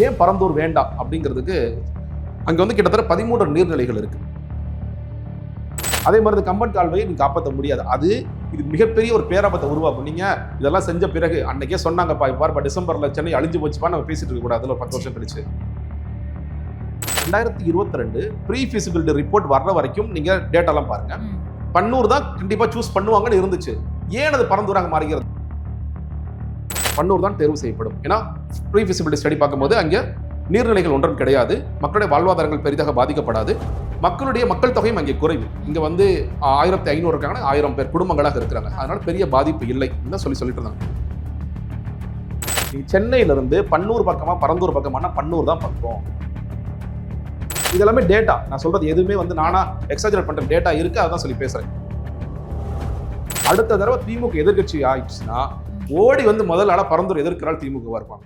ஏன் பரந்தூர் வேண்டாம் அப்படிங்கிறதுக்கு அங்க வந்து கிட்டத்தட்ட 13 நீர்நிலைகள் இருக்கு. அதே மாதிரி கம்பன் கால்வாயை நீங்க காப்பாற்ற முடியாது. இது மிகப்பெரிய ஒரு பேராபத்தை உருவாக்கும். நீங்க இதெல்லாம் செஞ்ச பிறகு அன்னைக்கே சொன்னாங்கப்பா, பாருப்பா டிசம்பர்ல சென்னை அழிஞ்சு போச்சுப்பா, நம்ம பேசிட்டு இருக்க கூடாது. அதுல 10 வருஷம் கழிச்சு 2022 ப்ரீ ஃபிசிபிலிட்டி ரிப்போர்ட் வர்ற வரைக்கும் நீங்க டேட்டாலாம் பாருங்க. பன்னூர் தான் கண்டிப்பா சூஸ் பண்ணுவாங்கன்னு இருந்துச்சு. ஏன் அது பரந்தூராக மாறுகிறது? பன்னூர் தான் தேர்வு செய்யப்படும். ஏன்னா ப்ரீ ஃபிசிபிலிட்டி ஸ்டடி பார்க்கும்போது அங்கே நீர்நிலைகள் ஒன்றும் கிடையாது, மக்களுடைய வாழ்வாதாரங்கள் பெரிதாக பாதிக்கப்படாது, மக்கள் தொகையும் அங்கே குறைவு. இங்க வந்து 1500 இருக்காங்க, 1000 பேர் குடும்பங்களாக இருக்கிறாங்க. அதனால பெரிய பாதிப்பு இல்லை சொல்லிட்டு இருந்தாங்க. சென்னையிலிருந்து பன்னூர் பக்கமா பரந்தூர் பக்கமான பன்னூர் தான் பக்கம். இதெல்லாமே டேட்டா. நான் சொல்றது எதுவுமே வந்து நானா எக்ஸாஜரேட் பண்ற டேட்டா இருக்கு, அதான் சொல்லி பேசுறேன். அடுத்த தடவை திமுக எதிர்கட்சி ஆயிடுச்சுன்னா ஓடி வந்து முதல் ஆளா பரந்தூர் எதிர்க்கிறாள் திமுக இருப்பாங்க.